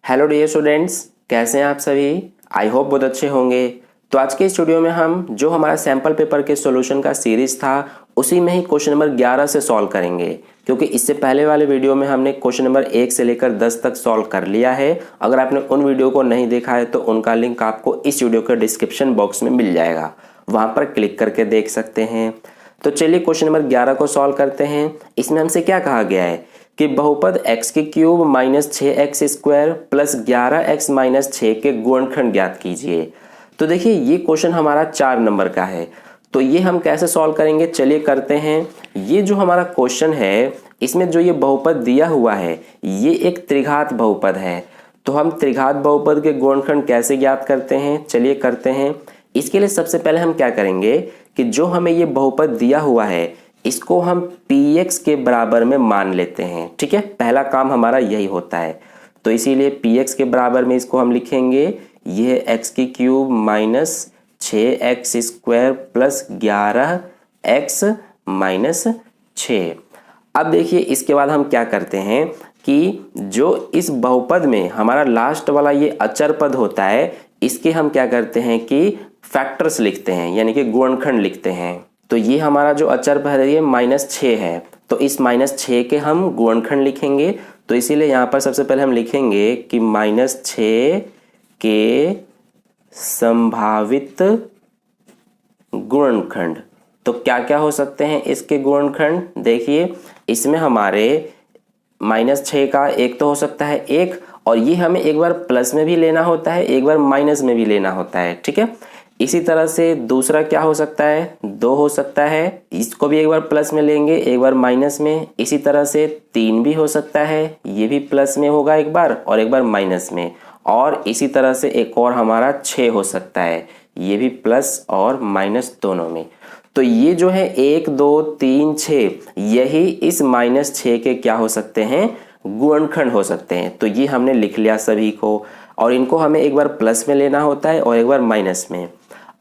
Hello dear students, कैसे हैं आप सभी। आई होप बहुत अच्छे होंगे। तो आज के इस वीडियो में हम जो हमारा सैम्पल पेपर के सॉल्यूशन का सीरीज था उसी में ही क्वेश्चन नंबर 11 से सॉल्व करेंगे, क्योंकि इससे पहले वाले वीडियो में हमने क्वेश्चन नंबर 1 से लेकर 10 तक सॉल्व कर लिया है। अगर आपने उन वीडियो को नहीं देखा है तो उनका लिंक आपको इस वीडियो के डिस्क्रिप्शन बॉक्स में मिल जाएगा, वहाँ पर क्लिक करके देख सकते हैं। तो चलिए क्वेश्चन नंबर 11 को सॉल्व करते हैं। इसमें हमसे क्या कहा गया है कि बहुपद x के cube minus 6x square plus 11x minus 6 के गुणनखंड ज्ञात कीजिए। तो देखिए ये क्वेश्चन हमारा 4 नंबर का है, तो ये हम कैसे सॉल्व करेंगे, चलिए करते हैं। ये जो हमारा क्वेश्चन है इसमें जो ये बहुपद दिया हुआ है ये एक त्रिघात बहुपद है। तो हम त्रिघात बहुपद के गुणनखंड कैसे ज्ञात करते हैं, चलिए करते हैं। इसके लिए सबसे पहले हम क्या करेंगे कि जो हमें ये बहुपद दिया हुआ है इसको हम px के बराबर में मान लेते हैं। ठीक है, पहला काम हमारा यही होता है। तो इसीलिए px के बराबर में इसको हम लिखेंगे, ये x की cube minus 6x square plus 11x minus 6। अब देखिए इसके बाद हम क्या करते हैं कि जो इस बहुपद में हमारा लास्ट वाला ये अचर पद होता है इसके हम क्या करते हैं कि फैक्टर्स लिखते हैं, यानी कि गुणनखंड लिखते हैं। तो ये हमारा जो अचर पद है ये -6 है, तो इस -6 के हम गुणनखंड लिखेंगे। तो इसीलिए यहाँ पर सबसे पहले हम लिखेंगे कि -6 के संभावित गुणनखंड। तो क्या क्या हो सकते हैं इसके गुणनखंड, देखिए इसमें हमारे -6 का एक तो हो सकता है 1, और ये हमें एक बार प्लस में भी लेना होता है, एक बार माइनस में भी लेना होता है। ठीक है, इसी तरह से दूसरा क्या हो सकता है, 2 हो सकता है, इसको भी एक बार प्लस में लेंगे एक बार माइनस में। इसी तरह से 3 भी हो सकता है, ये भी प्लस में होगा एक बार और एक बार माइनस में। और इसी तरह से एक और हमारा 6 हो सकता है, ये भी प्लस और माइनस दोनों में। तो ये जो है 1 2 3 6 यही इस -6 के क्या हो सकते हैं, गुणनखंड हो सकते हैं। तो ये हमने लिख लिया सभी को, और इनको हमें एक बार प्लस में लेना होता है और एक बार माइनस में।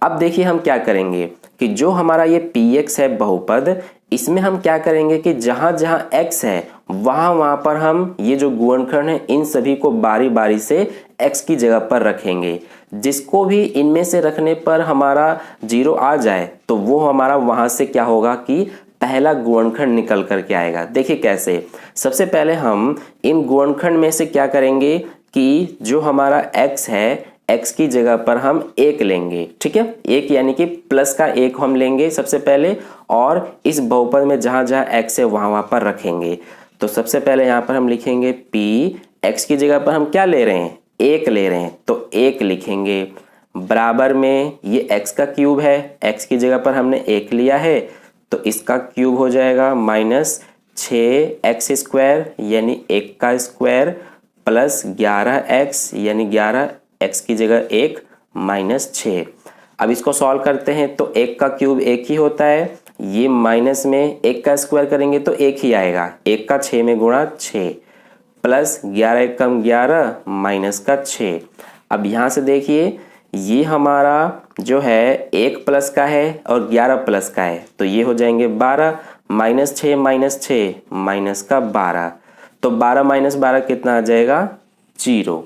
अब देखिए हम क्या करेंगे कि जो हमारा ये px है बहुपद, इसमें हम क्या करेंगे कि जहां जहां x है वहां पर हम ये जो गुणनखंड है इन सभी को बारी बारी से x की जगह पर रखेंगे। जिसको भी इनमें से रखने पर हमारा 0 आ जाए तो वो हमारा वहां से क्या होगा कि पहला गुणनखंड निकल करके आएगा। देखिए कैसे, सबसे पहले हम इन गुणनखंड में से क्या करेंगे कि जो हमारा x है x की जगह पर हम 1 लेंगे। ठीक है, 1 यानी कि प्लस का 1 हम लेंगे सबसे पहले, और इस बहुपद में जहां जहां x है वहां पर रखेंगे। तो सबसे पहले यहाँ पर हम लिखेंगे p, x की जगह पर हम क्या ले रहे हैं, 1 ले रहे हैं, तो 1 लिखेंगे। बराबर में ये x का क्यूब है, x की जगह पर हमने 1 लिया है तो इसका क्यूब हो जाएगा -6x स्क्वायर यानी 1 का स्क्वायर प्लस 11x यानी 11x की जगह 1 -6। अब इसको सॉल्व करते हैं तो 1 का क्यूब 1 ही होता है, ये माइनस में 1 का स्क्वायर करेंगे तो 1 ही आएगा, 1 का 6 में गुणा 6 प्लस 11 1 कम 11 माइनस का 6। अब यहाँ से देखिए ये हमारा जो है 1 प्लस का है और 11 प्लस का है, तो ये हो जाएंगे 12 -6 -6 माइनस का 12। तो 12 - 12 कितना आ जाएगा, 0।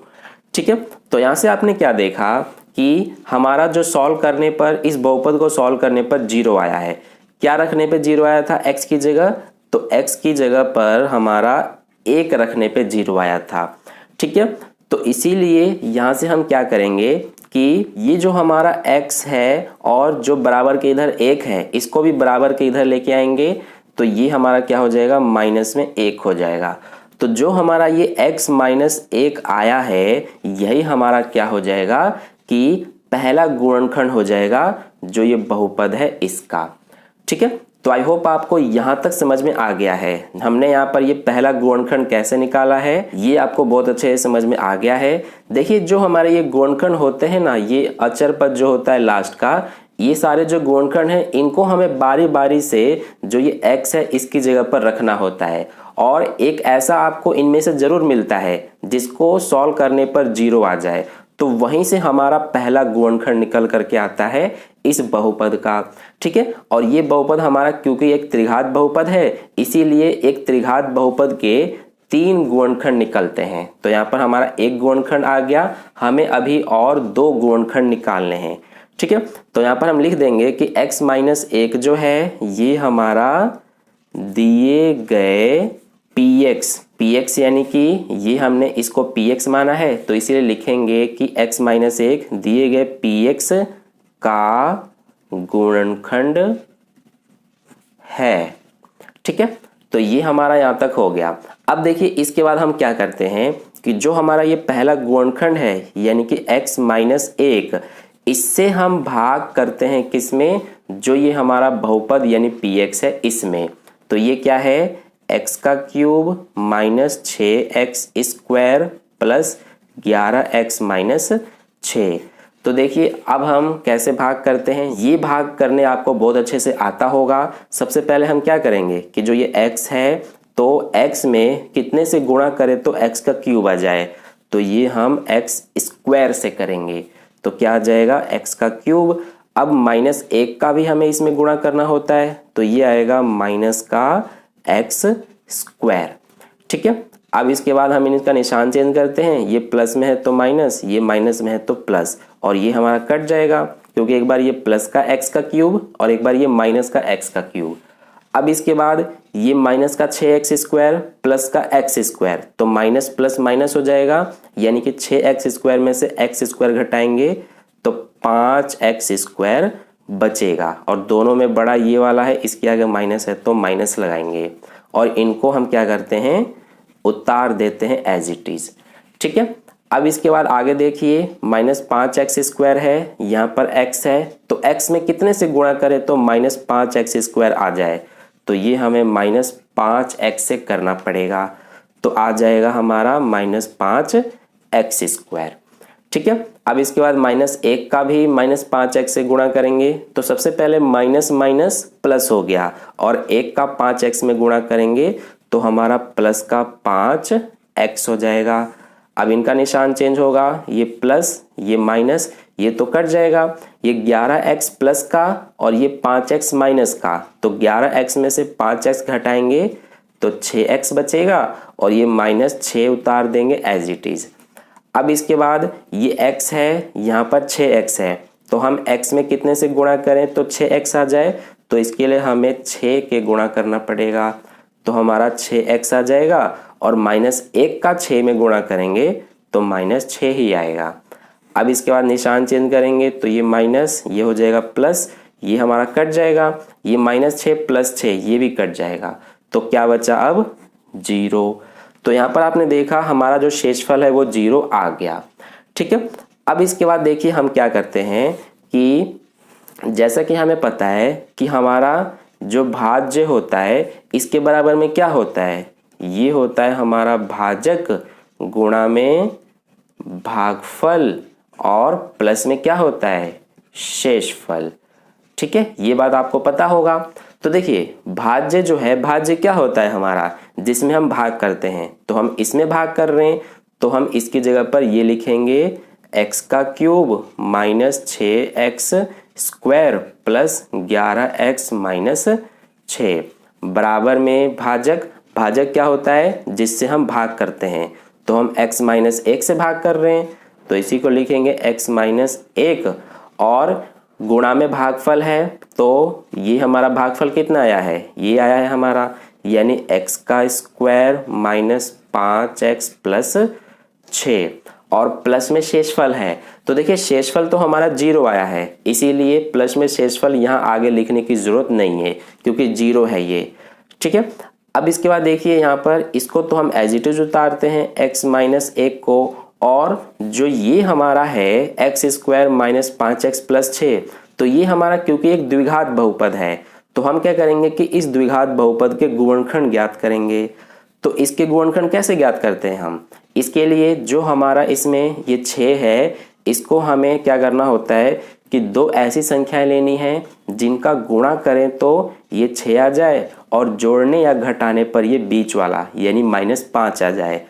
ठीक है, तो यहाँ से आपने क्या देखा कि हमारा जो सॉल्व करने पर, इस बहुपद को सॉल्व करने पर 0 आया है। क्या रखने पे 0 आया था, x की जगह, तो x की जगह पर हमारा 1 रखने पे 0 आया था। ठीक है, तो इसीलिए यहाँ से हम क्या करेंगे कि ये जो हमारा x है और जो बराबर के इधर 1 है इसको भी बराबर के इधर लेके आएंगे, तो ये हमारा क्या हो जाएगा, माइनस में 1 हो जाएगा। तो जो हमारा ये x -1 आया है यही हमारा क्या हो जाएगा कि पहला गुणनखंड हो जाएगा जो ये बहुपद है इसका। ठीक है, तो आई होप आपको यहाँ तक समझ में आ गया है। हमने यहाँ पर ये पहला गुणनखंड कैसे निकाला है ये आपको बहुत अच्छे से समझ में आ गया है। देखिए जो हमारे ये गुणनखंड होते हैं ना, ये अचर पद जो होता है लास्ट का, ये सारे जो गुणनखंड हैं इनको हमें बारी बारी से जो ये x है इसकी जगह पर रखना होता है, और एक ऐसा आपको इनमें से जरूर मिलता है जिसको सॉल्व करने पर 0 आ जाए, तो वहीं से हमारा पहला गुणनखंड निकल करके आता है इस बहुपद का। ठीक है, और ये बहुपद हमारा क्योंकि एक त्रिघात बहुपद है इसीलिए एक त्रिघात बहुपद के 3 गुणनखंड निकलते हैं। तो यहाँ पर हमारा एक गुणनखंड आ गया, हमें अभी और 2 गुणनखंड निकालने हैं। ठीक है, तो यहाँ पर हम लिख देंगे कि x माइनस 1 जो है ये हमारा दिए गए px यानी कि ये हमने इसको px माना है, तो इसीलिए लिखेंगे कि x माइनस 1 दिए गए px का गुणनखंड है। ठीक है, तो ये हमारा यहाँ तक हो गया। अब देखिए इसके बाद हम क्या करते हैं कि जो हमारा ये पहला गुणनखंड है यानी कि x माइनस 1, इससे हम भाग करते हैं किसमें, जो ये हमारा बहुपद यानी px है इसमें। तो ये क्या है, x का cube minus 6x square plus 11x minus 6। तो देखिए अब हम कैसे भाग करते हैं, ये भाग करने आपको बहुत अच्छे से आता होगा। सबसे पहले हम क्या करेंगे कि जो ये x है तो x में कितने से गुणा करें तो x का क्यूब आ जाए, तो ये हम x स्क्वायर से करेंगे तो क्या आ जाएगा x का क्यूब। अब माइनस 1 का भी हमें इसमें गुणा करना होता है तो ये आएगा माइनस का x स्क्वायर। ठीक है, अब इसके बाद हम इनका निशान चेंज करते हैं, ये प्लस में है तो माइनस, ये माइनस में है तो प्लस, और ये हमारा कट जाएगा क्योंकि एक बार ये प्लस का x का क्यूब और एक बार ये माइनस का x का क्यूब। अब इसके बाद ये माइनस का 6x स्क्वायर प्लस का x स्क्वायर, तो माइनस प्लस माइनस हो जाएगा यानी कि 6x स्क्वायर में से x स्क्वायर घटाएंगे तो 5x स्क्वायर बचेगा, और दोनों में बड़ा ये वाला है, इसके आगे माइनस है तो माइनस लगाएंगे, और इनको हम क्या करते हैं उतार देते हैं एज इट इज। ठीक है, अब इसके बाद आगे देखिए माइनस 5x स्क्वायर है, यहाँ पर x है तो x में कितने से गुणा करें तो माइनस 5x स्क्वायर आ जाए, तो ये हमें माइनस 5x से करना पड़ेगा, तो आ जाएगा हमारा माइनस 5x स्क्वायर। ठीक है, अब इसके बाद माइनस 1 का भी माइनस 5x से गुणा करेंगे तो सबसे पहले माइनस माइनस प्लस हो गया, और 1 का 5x में गुणा करेंगे तो हमारा प्लस का 5x हो जाएगा। अब इनका निशान चेंज होगा, ये प्लस ये माइनस, ये तो कट जाएगा, ये 11x प्लस का और ये 5x माइनस का, तो 11x में से 5x घटाएंगे तो 6x बचेगा, और ये माइनस 6 उतार देंगे एज इट इज। अब इसके बाद ये x है, यहाँ पर 6x है, तो हम x में कितने से गुणा करें तो 6x आ जाए, तो इसके लिए हमें 6 के गुणा करना पड़ेगा, तो हमारा 6x आ जाएगा, और माइनस 1 का 6 में गुणा करेंगे तो माइनस 6 ही आएगा। अब इसके बाद निशान चेंज करेंगे तो ये माइनस, ये हो जाएगा प्लस, ये हमारा कट जाएगा, ये माइनस 6 प्लस 6 ये भी कट जाएगा, तो क्या बचा अब 0। तो यहाँ पर आपने देखा हमारा जो शेषफल है वो 0 आ गया। ठीक है, अब इसके बाद देखिए हम क्या करते हैं कि जैसा कि हमें पता है कि हमारा जो भाज्य होता है इसके बराबर में क्या होता है, ये होता है हमारा भाजक गुणा में भागफल, और प्लस में क्या होता है शेषफल। ठीक है, ये बात आपको पता होगा। तो देखिए भाज्य जो है, भाज्य क्या होता है हमारा जिसमें हम भाग करते हैं, तो हम इसमें भाग कर रहे हैं तो हम इसकी जगह पर ये लिखेंगे x का cube minus 6x square plus 11x minus 6 बराबर में भाजक, भाजक क्या होता है जिससे हम भाग करते हैं, तो हम x माइनस 1 से भाग कर रहे हैं तो इसी को लिखेंगे x माइनस 1, और गुणा में भागफल है तो ये हमारा भागफल कितना आया है, ये आया है हमारा, यानी x का स्क्वायर माइनस 5x प्लस 6, और प्लस में शेषफल है, तो देखिए शेषफल तो हमारा 0 आया है, इसीलिए प्लस में शेषफल यहाँ आगे लिखने की जरूरत नहीं है क्योंकि 0 है ये। ठीक है, अब इसके बाद देखिए यहाँ पर इसको तो हम एज इट इज उतारते हैं x माइनस 1 को, और जो ये हमारा है x square minus 5x plus 6, तो ये हमारा क्योंकि एक द्विघात बहुपद है तो हम क्या करेंगे कि इस द्विघात बहुपद के गुणनखंड ज्ञात करेंगे। तो इसके गुणनखंड कैसे ज्ञात करते हैं हम, इसके लिए जो हमारा इसमें ये 6 है इसको हमें क्या करना होता है कि 2 ऐसी संख्याएं लेनी है जिनका गुणा करें तो ये 6 आ जाए, और जोड़ने या घटाने पर ये बीच वाला यानी -5 आ जाए,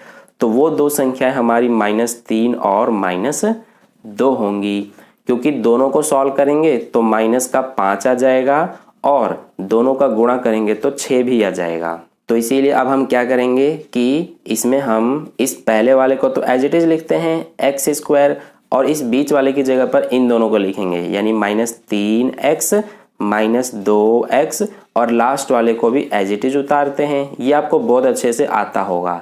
तो वो 2 संख्याएं हमारी -3 और -2 होंगी, क्योंकि दोनों को सॉल्व करेंगे तो -5 आ जाएगा और दोनों का गुणा करेंगे तो 6 भी आ जाएगा। तो इसीलिए अब हम क्या करेंगे कि इसमें हम इस पहले वाले को तो एज इट इज लिखते हैं एक्स स्क्वायर, और इस बीच वाले की जगह पर इन दोनों को लिखेंगे यानी -3x -2x, और लास्ट वाले को भी एज इट इज उतारते हैं। ये आपको बहुत अच्छे से आता होगा,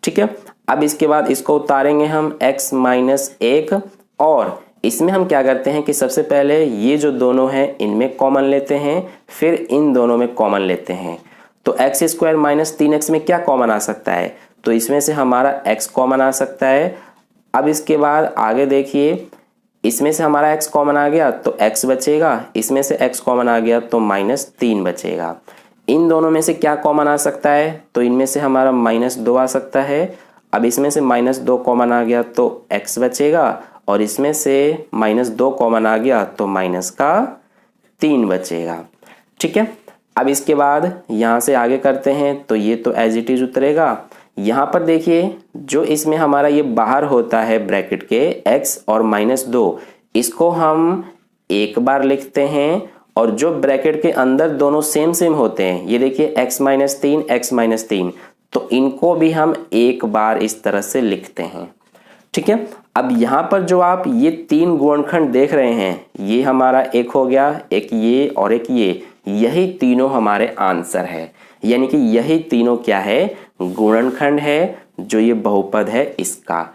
ठीक है। अब इसके बाद इसको उतारेंगे हम x -1, और इसमें हम क्या करते हैं कि सबसे पहले ये जो दोनों हैं इनमें कॉमन लेते हैं, फिर इन दोनों में कॉमन लेते हैं। तो x स्क्वायर -3x में क्या कॉमन आ सकता है, तो इसमें से हमारा x कॉमन आ सकता है। अब इसके बाद आगे देखिए, इसमें से हमारा x कॉमन आ गया तो x बचेगा, इसमें से x कॉमन आ गया तो -3 बचेगा। इन दोनों में से क्या कॉमन आ सकता है, तो इनमें से हमारा -2 आ सकता है। अब इसमें से -2 कॉमन आ गया तो x बचेगा, और इसमें से -2 कॉमन आ गया तो -3 बचेगा, ठीक है। अब इसके बाद यहाँ से आगे करते हैं तो ये तो एज इट इज उतरेगा। यहाँ पर देखिए जो इसमें हमारा ये बाहर होता है ब्रैकेट के x और -2, इसको हम एक बार लिखते हैं, और जो ब्रैकेट के अंदर दोनों सेम सेम होते हैं, ये देखिए x -3 तो इनको भी हम एक बार इस तरह से लिखते हैं, ठीक है। अब यहाँ पर जो आप ये 3 गुणनखंड देख रहे हैं, ये हमारा एक हो गया, एक ये और एक ये, यही तीनों हमारे आंसर है। यानी कि यही तीनों क्या है, गुणनखंड है, जो ये बहुपद है इसका,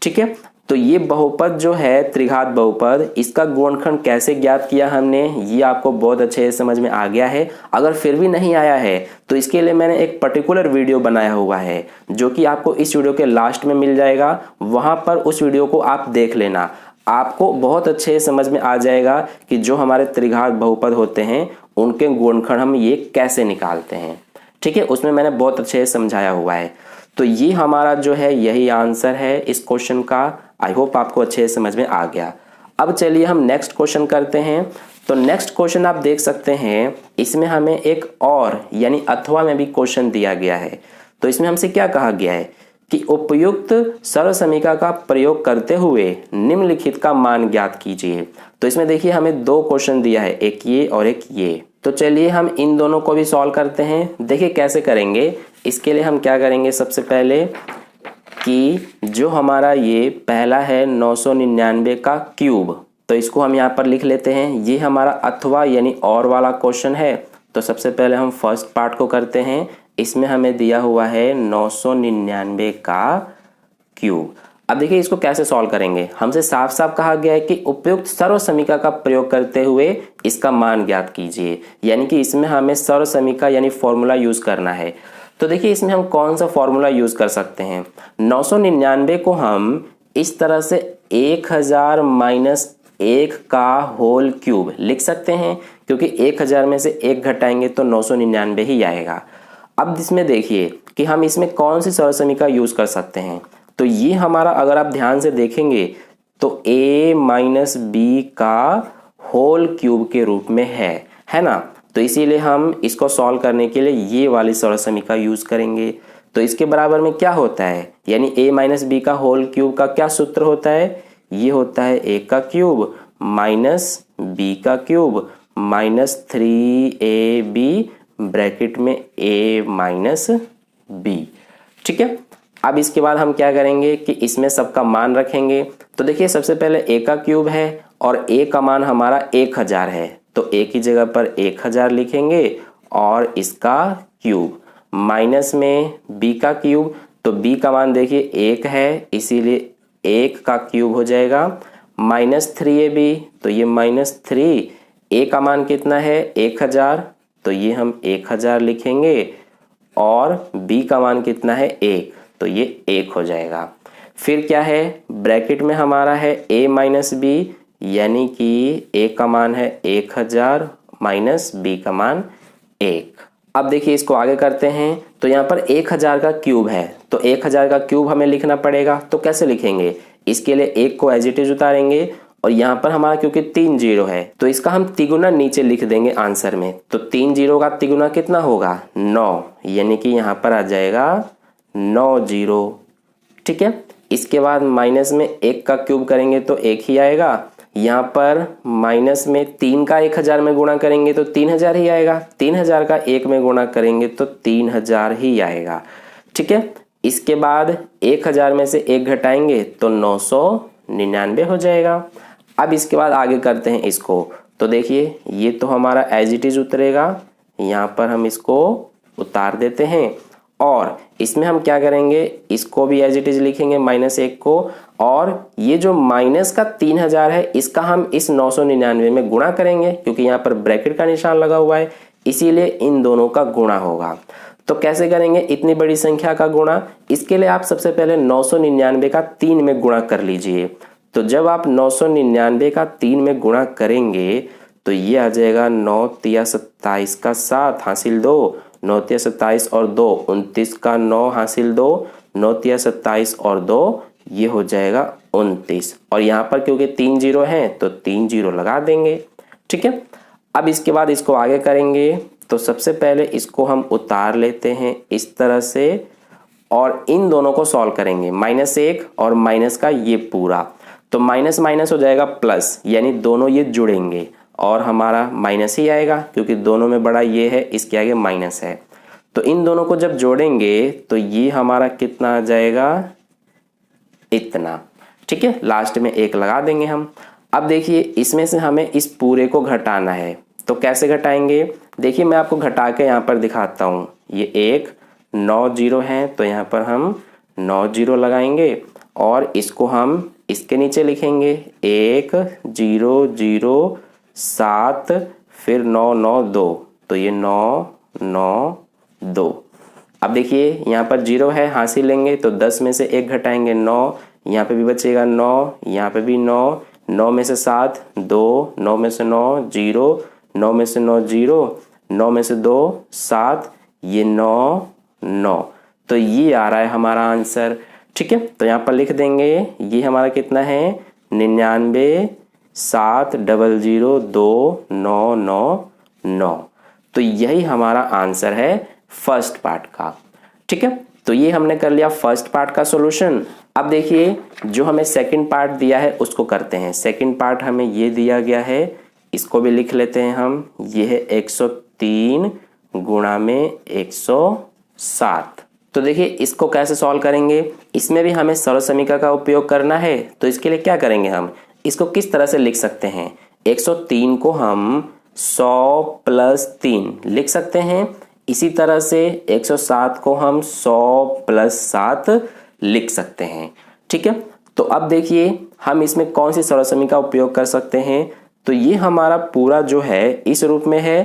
ठीक है। तो ये बहुपद जो है त्रिघात बहुपद, इसका गुणनखंड कैसे ज्ञात किया हमने, ये आपको बहुत अच्छे से समझ में आ गया है। अगर फिर भी नहीं आया है तो इसके लिए मैंने एक पर्टिकुलर वीडियो बनाया हुआ है, जो कि आपको इस वीडियो के लास्ट में मिल जाएगा। वहां पर उस वीडियो को आप देख लेना, आपको बहुत अच्छे से समझ में आ जाएगा कि जो हमारे त्रिघात बहुपद होते हैं उनके गुणनखंड हम ये कैसे निकालते हैं, ठीक है। उसमें मैंने बहुत अच्छे से समझाया हुआ है। तो ये हमारा जो है यही आंसर है इस क्वेश्चन का। आई होप आपको अच्छे से समझ में आ गया। अब चलिए हम नेक्स्ट क्वेश्चन करते हैं। तो नेक्स्ट क्वेश्चन आप देख सकते हैं, इसमें हमें एक और यानी अथवा में भी क्वेश्चन दिया गया है। तो इसमें हमसे क्या कहा गया है कि उपयुक्त सर्वसमीका का प्रयोग करते हुए निम्नलिखित का मान ज्ञात कीजिए। तो इसमें देखिए हमें 2 क्वेश्चन दिया है, एक ये और एक ये। तो चलिए हम इन दोनों को भी सॉल्व करते हैं। देखिए कैसे करेंगे। इसके लिए हम क्या करेंगे, सबसे पहले कि जो हमारा ये पहला है 999 का क्यूब, तो इसको हम यहाँ पर लिख लेते हैं। ये हमारा अथवा यानी और वाला क्वेश्चन है। तो सबसे पहले हम फर्स्ट पार्ट को करते हैं। इसमें हमें दिया हुआ है 999 का क्यूब। अब देखिए इसको कैसे सॉल्व करेंगे। हमसे साफ साफ कहा गया है कि उपयुक्त सर्वसमीका का प्रयोग करते हुए इसका मान ज्ञात कीजिए, यानी कि इसमें हमें सर्वसमीका यानी फॉर्मूला यूज करना है। तो देखिए इसमें हम कौन सा फॉर्मूला यूज कर सकते हैं। 999 को हम इस तरह से 1000 - 1 का होल क्यूब लिख सकते हैं, क्योंकि 1000 में से 1 घटाएंगे तो 999 ही आएगा। अब इसमें देखिए कि हम इसमें कौन सी सर्वसमीका यूज कर सकते हैं। तो ये हमारा अगर आप ध्यान से देखेंगे तो a - b का होल क्यूब के रूप में है ना। तो इसीलिए हम इसको सॉल्व करने के लिए ये वाली सर्वसमीका यूज करेंगे। तो इसके बराबर में क्या होता है, यानी a - b का होल क्यूब का क्या सूत्र होता है, ये होता है a का क्यूब माइनस b का क्यूब माइनस 3ab ब्रैकेट में a - b, ठीक है। अब इसके बाद हम क्या करेंगे कि इसमें सबका मान रखेंगे। तो देखिए सबसे पहले a का क्यूब है और a का मान हमारा 1000 है, तो a की जगह पर 1000 लिखेंगे और इसका क्यूब माइनस में b का क्यूब। तो b का मान देखिए 1 है, इसीलिए 1 का क्यूब हो जाएगा माइनस 3ab। तो ये -3, a का मान कितना है 1000, तो ये हम 1000 लिखेंगे और b का मान कितना है 1, तो ये 1 हो जाएगा। फिर क्या है, ब्रैकेट में हमारा है a - b, यानी कि a का मान है 1000 माइनस b का मान 1। अब देखिए इसको आगे करते हैं। तो यहाँ पर 1000 का क्यूब है, तो 1000 का क्यूब हमें लिखना पड़ेगा। तो कैसे लिखेंगे, इसके लिए 1 को एज इट इज उतारेंगे और यहाँ पर हमारा क्योंकि 3 जीरो है तो इसका हम तिगुना नीचे लिख देंगे आंसर में। तो 3 जीरो का तिगुना कितना होगा 9, यानी कि यहाँ पर आ जाएगा 9 जीरो, ठीक है। इसके बाद माइनस में 1 का क्यूब करेंगे तो 1 ही आएगा, यहाँ पर माइनस में 3 का 1000 में गुणा करेंगे तो 3000 ही आएगा, 3000 का 1 में गुणा करेंगे तो 3000 ही आएगा। ठीक है, इसके बाद 1000 में से 1 घटाएंगे तो 999 हो जाएगा। अब इसके बाद आगे करते हैं इसको, तो देखिए ये तो हमारा एज इट इज उतरेगा, यहाँ पर हम इसको उतार देते हैं और इसमें हम क्या करेंगे, इसको भी एज इट इज लिखेंगे -1 को, और ये जो माइनस का 3000 है इसका हम इस 999 में गुणा करेंगे क्योंकि यहाँ पर ब्रैकेट का निशान लगा हुआ है, इसीलिए इन दोनों का गुणा होगा। तो कैसे करेंगे इतनी बड़ी संख्या का गुणा, इसके लिए आप सबसे पहले 999 का 3 में गुणा कर लीजिए। तो जब आप 999 का 3 में गुणा करेंगे तो ये आ जाएगा 9 तिया 27 का 7 हासिल 2, 9 तिया 27 और 2 29 का 9 हासिल 2, 9 तिया 27 और 2 ये हो जाएगा 29, और यहाँ पर क्योंकि 3 जीरो हैं तो 3 जीरो लगा देंगे। ठीक है, अब इसके बाद इसको आगे करेंगे, तो सबसे पहले इसको हम उतार लेते हैं इस तरह से और इन दोनों को सॉल्व करेंगे, -1 और माइनस का ये पूरा, तो माइनस माइनस हो जाएगा प्लस, यानी दोनों ये जुड़ेंगे और हमारा माइनस ही आएगा क्योंकि दोनों में बड़ा ये है, इसके आगे माइनस है। तो इन दोनों को जब जोड़ेंगे तो ये हमारा कितना आ जाएगा, इतना। ठीक है, लास्ट में 1 लगा देंगे हम। अब देखिए इसमें से हमें इस पूरे को घटाना है, तो कैसे घटाएंगे, देखिए मैं आपको घटा के यहाँ पर दिखाता हूँ। ये 1 9 जीरो है तो यहाँ पर हम 9 जीरो लगाएंगे और इसको हम इसके नीचे लिखेंगे 1 0 0 7 फिर 9 9 2, तो ये 9 9 2। अब देखिए यहाँ पर 0 है, हासिल लेंगे तो 10 में से 1 घटाएंगे 9, यहाँ पे भी बचेगा 9, यहाँ पे भी 9, 9 में से 7 2, 9 में से 9 0, 9 में से 9 0, 9 में से 2 7, ये 9 9, तो ये आ रहा है हमारा आंसर। ठीक है, तो यहाँ पर लिख देंगे ये हमारा कितना है 99 7 0 0 2 9 9 9, तो यही हमारा आंसर है फर्स्ट पार्ट का। ठीक है, तो ये हमने कर लिया फर्स्ट पार्ट का सॉल्यूशन। अब देखिए जो हमें सेकंड पार्ट दिया है उसको करते हैं। सेकंड पार्ट हमें ये दिया गया है, इसको भी लिख लेते हैं हम, ये है 103 गुणा में 107। तो देखिए इसको कैसे सॉल्व करेंगे, इसमें भी हमें सरल समीकरण का उपयोग करना है। तो इसके लिए क्या करेंगे, हम इसको किस तरह से लिख सकते हैं, 103 को हम 100 प्लस 3 लिख सकते हैं, इसी तरह से 107 को हम 100 प्लस 7 लिख सकते हैं। ठीक है, तो अब देखिए हम इसमें कौन सी सरल समीकरण का उपयोग कर सकते हैं। तो ये हमारा पूरा जो है इस रूप में है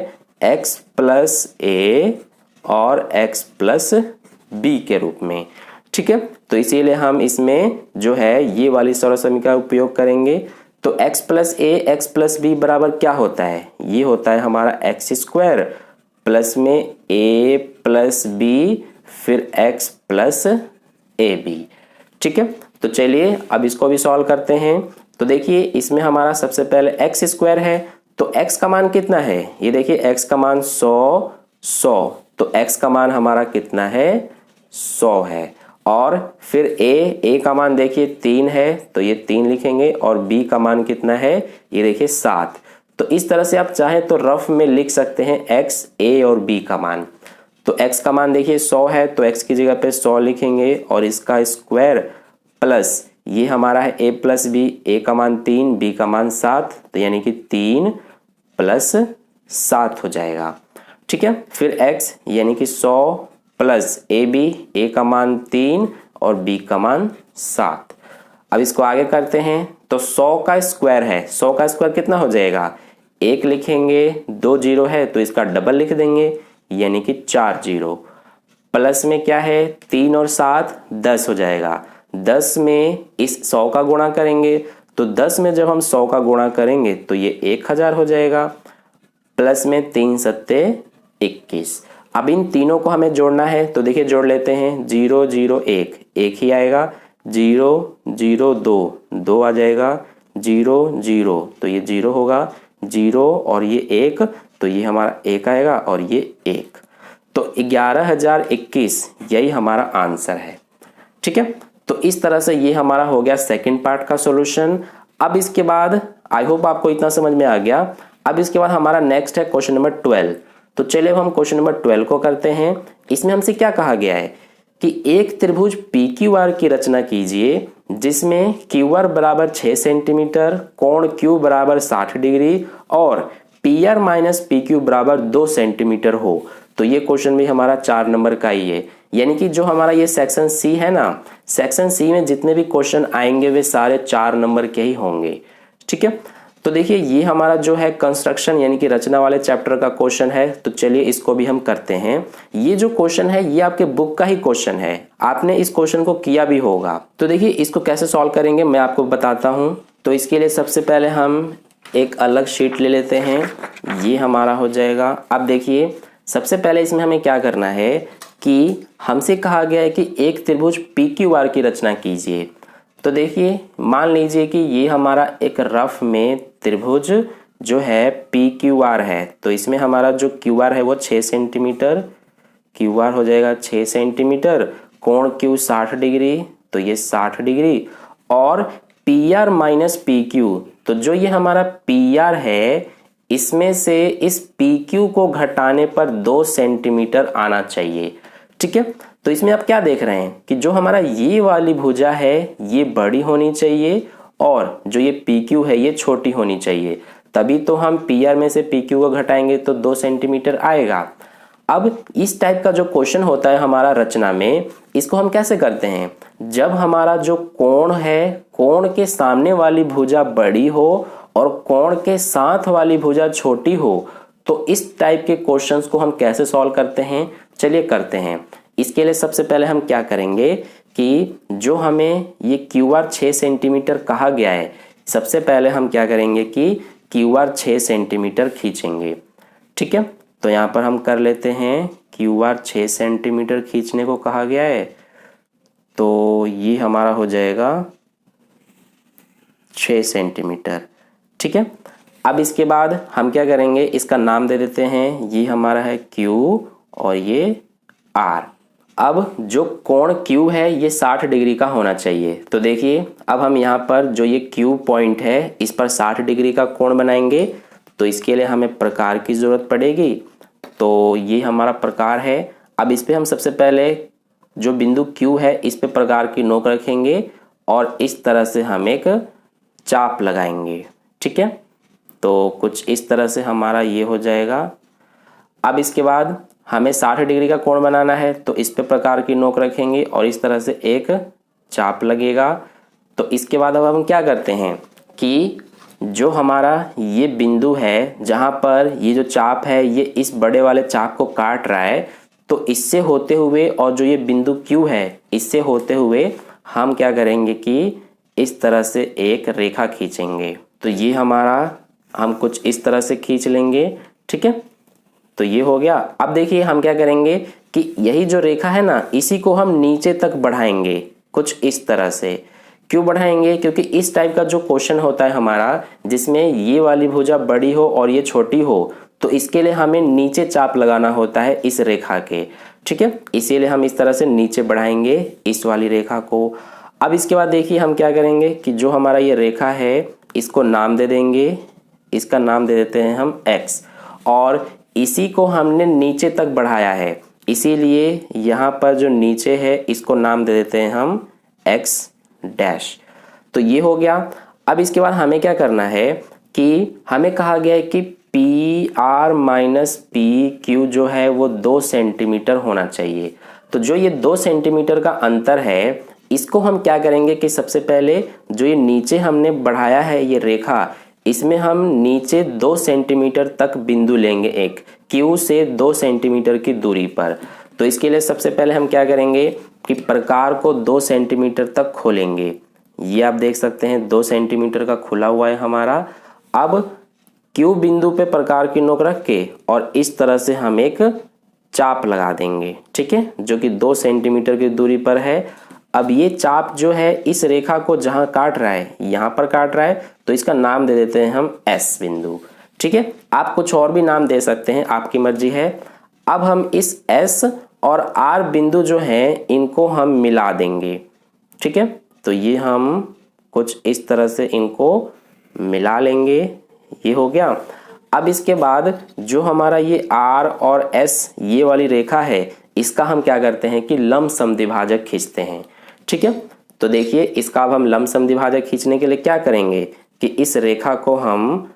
x प्लस a और x प्लस b के रूप में। ठीक है, तो इसीलिए हम इसमें जो है ये वाली सरल समीकरण का उपयोग करेंगे। तो x plus a x plus b बराबर क्या होता है, ये होता है हमारा x स्क्वायर प्लस में a प्लस b फिर x प्लस ए बी। ठीक है, तो चलिए अब इसको भी सॉल्व करते हैं। तो देखिए इसमें हमारा सबसे पहले x स्क्वायर है, तो x का मान कितना है, ये देखिए x का मान 100, तो x का मान हमारा कितना है 100 है। और फिर a का मान देखिए 3 है तो ये 3 लिखेंगे, और b का मान कितना है, ये देखिए 7। तो इस तरह से आप चाहें तो रफ में लिख सकते हैं x, a और b का मान। तो x का मान देखिए 100 है तो x की जगह पे 100 लिखेंगे और इसका स्क्वायर प्लस ये हमारा है a प्लस बी, a का मान 3, b का मान 7, तो यानी कि 3 प्लस 7 हो जाएगा। ठीक है, फिर x यानी कि 100 प्लस ए बी, a का मान 3 और b का मान 7। अब इसको आगे करते हैं, तो 100 का स्क्वायर है, 100 का स्क्वायर कितना हो जाएगा, 1 लिखेंगे, 2 जीरो है तो इसका डबल लिख देंगे यानी कि 4 जीरो, प्लस में क्या है 3 और 7 10 हो जाएगा। 10 में इस 100 का गुणा करेंगे, तो 10 में जब हम 100 का गुणा करेंगे तो ये 1000 हो जाएगा, प्लस में 3 सत्ते 21। अब इन तीनों को हमें जोड़ना है, तो देखिए जोड़ लेते हैं, 0 0 1 1 ही आएगा, 0 0 2 2 आ जाएगा, 0 0 तो ये 0 होगा, 0 और ये 1 तो ये हमारा 1 आएगा और ये 1, तो 11021 यही हमारा आंसर है। ठीक है, तो इस तरह से ये हमारा हो गया सेकंड पार्ट का सॉल्यूशन। अब इसके बाद आई होप आपको इतना समझ में आ गया। अब इसके बाद हमारा नेक्स्ट है क्वेश्चन नंबर 12। तो चलिए अब हम क्वेश्चन नंबर 12 को करते हैं। इसमें हमसे क्या कहा गया है कि एक त्रिभुज पी क्यू आर की रचना कीजिए जिसमें क्यू आर बराबर 6 सेंटीमीटर, कोण क्यू बराबर 60 डिग्री और P R minus P Q बराबर 2 सेंटीमीटर हो। तो ये क्वेश्चन भी हमारा 4 नंबर का ही है, यानी कि जो हमारा ये सेक्शन सी है ना, सेक्शन सी में जितने भी क्वेश्चन आएंगे वे सारे 4 नंबर के ही होंगे। ठीक है, तो देखिए ये हमारा जो है कंस्ट्रक्शन यानी कि रचना वाले चैप्टर का क्वेश्चन है। तो चलिए इसको भी हम करते हैं। ये जो क्वेश्चन है ये आपके बुक का ही क्वेश्चन है, आपने इस क्वेश्चन को किया भी होगा। तो देखिए इसको कैसे सॉल्व करेंगे मैं आपको बताता हूं। तो इसके लिए सबसे पहले हम एक अलग शीट ले लेते हैं, ये हमारा हो जाएगा। अब देखिए सबसे पहले इसमें हमें क्या करना है कि हमसे कहा गया है कि एक त्रिभुज पी क्यू आर की रचना कीजिए। तो देखिए मान लीजिए कि ये हमारा एक रफ में त्रिभुज जो है पी क्यू आर है। तो इसमें हमारा जो क्यू आर है वो 6 सेंटीमीटर, क्यू आर हो जाएगा 6 सेंटीमीटर, कोण क्यू 60 डिग्री, तो ये 60 डिग्री और P R minus P Q. तो जो ये हमारा पी आर है इसमें से इस पी क्यू को घटाने पर 2 सेंटीमीटर आना चाहिए। ठीक है, तो इसमें आप क्या देख रहे हैं कि जो हमारा ये वाली भुजा है ये बड़ी होनी चाहिए और जो ये पी क्यू है ये छोटी होनी चाहिए, तभी तो हम पी आर में से पी क्यू को घटाएंगे तो 2 सेंटीमीटर आएगा। अब इस टाइप का जो क्वेश्चन होता है हमारा रचना में, इसको हम कैसे करते हैं, जब हमारा जो कोण है कोण के सामने वाली भुजा बड़ी हो और कोण के साथ वाली भुजा छोटी हो, तो इस टाइप के क्वेश्चंस को हम कैसे सॉल्व करते हैं, चलिए करते हैं। इसके लिए सबसे पहले हम क्या करेंगे कि जो हमें ये क्यू आर 6 सेंटीमीटर कहा गया है, सबसे पहले हम क्या करेंगे कि क्यू आर 6 सेंटीमीटर खींचेंगे। ठीक है, तो यहाँ पर हम कर लेते हैं क्यू आर 6 सेंटीमीटर खींचने को कहा गया है, तो ये हमारा हो जाएगा 6 सेंटीमीटर। ठीक है, अब इसके बाद हम क्या करेंगे, इसका नाम दे देते हैं, ये हमारा है Q और ये R। अब जो कोण Q है ये 60 डिग्री का होना चाहिए। तो देखिए अब हम यहाँ पर जो ये Q पॉइंट है इस पर 60 डिग्री का कोण बनाएंगे, तो इसके लिए हमें प्रकार की जरूरत पड़ेगी। तो ये हमारा प्रकार है। अब इस पे हम सबसे पहले जो बिंदु Q है इस पे प्रकार की नोक रखेंगे और इस तरह से हम एक चाप लगाएंगे। ठीक है, तो कुछ इस तरह से हमारा ये हो जाएगा। अब इसके बाद हमें 60 डिग्री का कोण बनाना है, तो इस पे प्रकार की नोक रखेंगे और इस तरह से एक चाप लगेगा। तो इसके बाद अब हम क्या करते हैं कि जो हमारा ये बिंदु है जहाँ पर ये जो चाप है ये इस बड़े वाले चाप को काट रहा है, तो इससे होते हुए और जो ये बिंदु Q है इससे होते हुए हम क्या करेंगे कि इस तरह से एक रेखा खींचेंगे। तो ये हमारा हम कुछ इस तरह से खींच लेंगे। ठीक है, तो ये हो गया। अब देखिए हम क्या करेंगे कि यही जो रेखा है ना इसी को हम नीचे तक बढ़ाएंगे कुछ इस तरह से। क्यों बढ़ाएंगे, क्योंकि इस टाइप का जो क्वेश्चन होता है हमारा जिसमें ये वाली भुजा बड़ी हो और ये छोटी हो, तो इसके लिए हमें नीचे चाप लगाना होता है इस रेखा के। ठीक है, इसीलिए हम इस तरह से नीचे बढ़ाएंगे इस वाली रेखा को। अब इसके बाद देखिए हम क्या करेंगे कि जो हमारा ये रेखा है इसको नाम दे देंगे, इसका नाम दे देते हैं हम x, और इसी को हमने नीचे तक बढ़ाया है, इसीलिए यहाँ पर जो नीचे है इसको नाम दे देते हैं हम x डैश। तो ये हो गया। अब इसके बाद हमें क्या करना है कि हमें कहा गया है कि P R minus P Q जो है वो 2 सेंटीमीटर होना चाहिए। तो जो ये 2 सेंटीमीटर का अंतर है इसको हम क्या करेंगे कि सबसे पहले जो ये नीचे हमने बढ़ाया है ये रेखा, इसमें हम नीचे 2 सेंटीमीटर तक बिंदु लेंगे एक Q से 2 सेंटीमीटर की दूरी पर। तो इसके लिए सबसे पहले हम क्या करेंगे कि प्रकार को 2 सेंटीमीटर तक खोलेंगे। ये आप देख सकते हैं 2 सेंटीमीटर का खुला हुआ है हमारा। अब Q बिंदु पे प्रकार की नोक रख के और इस तरह से हम एक चाप लगा देंगे। ठीक है, जो कि 2 सेंटीमीटर की दूरी पर है। अब ये चाप जो है इस रेखा को जहां काट रहा है यहाँ पर काट रहा है, तो इसका नाम दे देते हैं हम S बिंदु। ठीक है, आप कुछ और भी नाम दे सकते हैं, आपकी मर्जी है। अब हम इस S और R बिंदु जो हैं इनको हम मिला देंगे। ठीक है, तो ये हम कुछ इस तरह से इनको मिला लेंगे, ये हो गया। अब इसके बाद जो हमारा ये R और S ये वाली रेखा है, इसका हम क्या करते हैं कि लंब समद्विभाजक खींचते हैं। ठीक है, तो देखिए इसका अब हम लंब समद्विभाजक खींचने के लिए क्या करेंगे कि इस रेखा को हम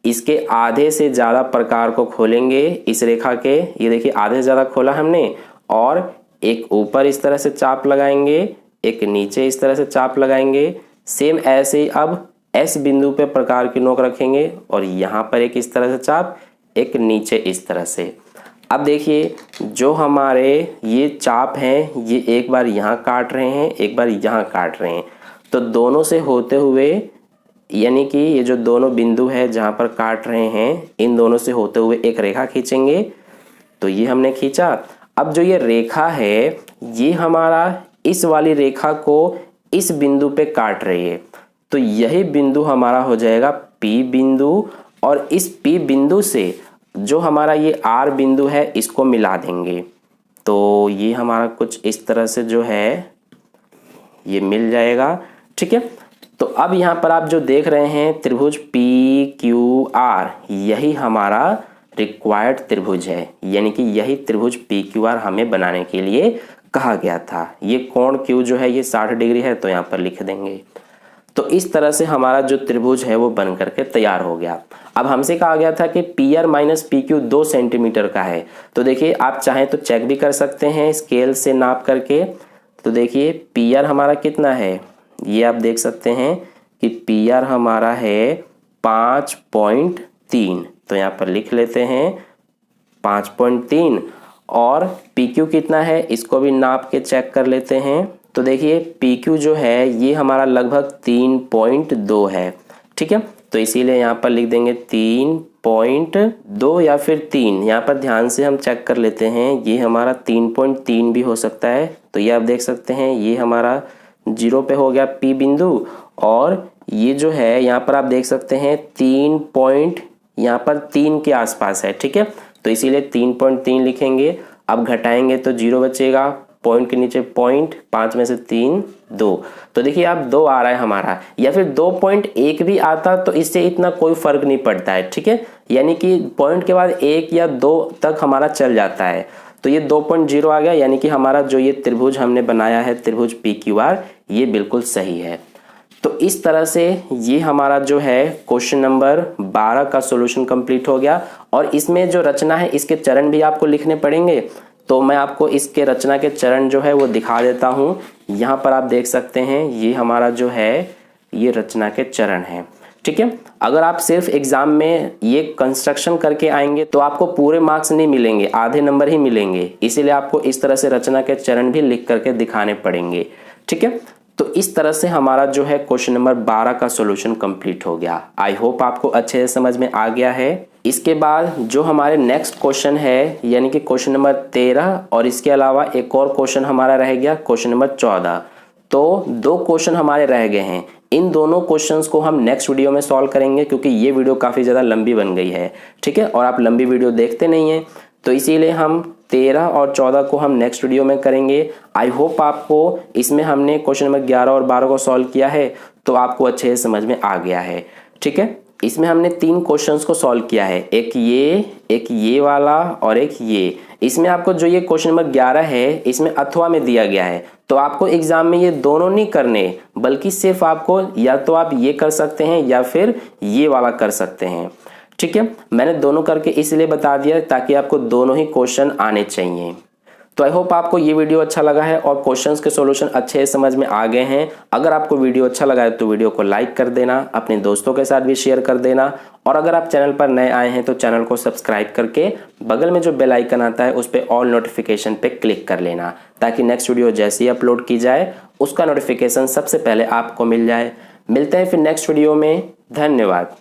इसके आधे से ज़्यादा प्रकार को खोलेंगे। इस रेखा के ये देखिए आधे से ज़्यादा खोला हमने, और एक ऊपर इस तरह से चाप लगाएंगे, एक नीचे इस तरह से चाप लगाएंगे। सेम ऐसे ही अब S बिंदु पे प्रकार की नोक रखेंगे और यहाँ पर एक इस तरह से चाप, एक नीचे इस तरह से। अब देखिए जो हमारे ये चाप हैं ये एक बार यहाँ काट रहे हैं, एक बार यहाँ काट रहे हैं, तो दोनों से होते हुए यानी कि ये जो दोनों बिंदु है जहाँ पर काट रहे हैं, इन दोनों से होते हुए एक रेखा खींचेंगे। तो ये हमने खींचा। अब जो ये रेखा है ये हमारा इस वाली रेखा को इस बिंदु पे काट रही है, तो यही बिंदु हमारा हो जाएगा P बिंदु, और इस P बिंदु से जो हमारा ये R बिंदु है इसको मिला देंगे। तो ये हमारा कुछ इस तरह से जो है ये मिल जाएगा। ठीक है, तो अब यहाँ पर आप जो देख रहे हैं त्रिभुज PQR, यही हमारा रिक्वायर्ड त्रिभुज है, यानी कि यही त्रिभुज PQR हमें बनाने के लिए कहा गया था। ये कोण Q जो है ये 60 डिग्री है, तो यहाँ पर लिख देंगे। तो इस तरह से हमारा जो त्रिभुज है वो बन करके तैयार हो गया। अब हमसे कहा गया था कि PR माइनस PQ 2 सेंटीमीटर का है, तो देखिए आप चाहें तो चेक भी कर सकते हैं स्केल से नाप करके। तो देखिए PR हमारा कितना है, ये आप देख सकते हैं कि PR हमारा है 5.3, तो यहाँ पर लिख लेते हैं 5.3। और PQ कितना है इसको भी नाप के चेक कर लेते हैं। तो देखिए PQ जो है ये हमारा लगभग 3.2 है। ठीक है, तो इसीलिए यहाँ पर लिख देंगे 3.2 या फिर 3। यहाँ पर ध्यान से हम चेक कर लेते हैं, ये हमारा 3.3 भी हो सकता है। तो ये आप देख सकते हैं ये हमारा 0 पे हो गया P बिंदु, और ये जो है यहाँ पर आप देख सकते हैं यहाँ पर 3 के आसपास है। ठीक है, तो इसीलिए 3.3 लिखेंगे। अब घटाएंगे तो 0 बचेगा, पॉइंट के नीचे पॉइंट, 5 में से 3 2। तो देखिए आप 2 आ रहा है हमारा, या फिर 2.1 भी आता तो इससे इतना कोई फर्क नहीं पड़ता है। ठीक है, यानी कि पॉइंट के बाद 1 या 2 तक हमारा चल जाता है। तो ये 2.0 आ गया, यानी कि हमारा जो ये त्रिभुज हमने बनाया है त्रिभुज PQR ये बिल्कुल सही है। तो इस तरह से ये हमारा जो है क्वेश्चन नंबर 12 का सॉल्यूशन कंप्लीट हो गया। और इसमें जो रचना है इसके चरण भी आपको लिखने पड़ेंगे, तो मैं आपको इसके रचना के चरण जो है वो दिखा देता हूँ। यहाँ पर आप देख सकते हैं ये हमारा जो है ये रचना के चरण है। ठीक है, अगर आप सिर्फ एग्जाम में ये कंस्ट्रक्शन करके आएंगे तो आपको पूरे मार्क्स नहीं मिलेंगे, आधे नंबर ही मिलेंगे। इसीलिए आपको इस तरह से रचना के चरण भी लिख करके दिखाने पड़ेंगे। ठीक है, तो इस तरह से हमारा जो है क्वेश्चन नंबर 12 का सॉल्यूशन कंप्लीट हो गया। आई होप आपको अच्छे से समझ में आ गया है। इसके बाद जो हमारे नेक्स्ट क्वेश्चन है यानी कि क्वेश्चन नंबर 13, और इसके अलावा एक और क्वेश्चन हमारा रह गया क्वेश्चन नंबर 14। तो 2 क्वेश्चन हमारे रह गए हैं। इन दोनों क्वेश्चंस को हम नेक्स्ट वीडियो में सॉल्व करेंगे, क्योंकि ये वीडियो काफ़ी ज़्यादा लंबी बन गई है। ठीक है, और आप लंबी वीडियो देखते नहीं हैं, तो इसीलिए हम 13 और 14 को हम नेक्स्ट वीडियो में करेंगे। आई होप आपको इसमें हमने क्वेश्चन नंबर 11 और 12 को सॉल्व किया है तो आपको अच्छे से समझ में आ गया है। ठीक है, इसमें हमने 3 क्वेश्चंस को सॉल्व किया है, एक ये वाला और एक ये। इसमें आपको जो ये क्वेश्चन नंबर 11 है इसमें अथवा में दिया गया है, तो आपको एग्जाम में ये दोनों नहीं करने, बल्कि सिर्फ आपको या तो आप ये कर सकते हैं या फिर ये वाला कर सकते हैं। ठीक है, मैंने दोनों करके इसलिए बता दिया ताकि आपको दोनों ही क्वेश्चन आने चाहिए। तो आई होप आपको ये वीडियो अच्छा लगा है और क्वेश्चंस के सॉल्यूशन अच्छे समझ में आ गए हैं। अगर आपको वीडियो अच्छा लगा है तो वीडियो को लाइक कर देना, अपने दोस्तों के साथ भी शेयर कर देना, और अगर आप चैनल पर नए आए हैं तो चैनल को सब्सक्राइब करके बगल में जो बेल आइकन आता है उस पर ऑल नोटिफिकेशन पे क्लिक कर लेना, ताकि नेक्स्ट वीडियो जैसे ही अपलोड की जाए उसका नोटिफिकेशन सबसे पहले आपको मिल जाए। मिलते हैं फिर नेक्स्ट वीडियो में। धन्यवाद।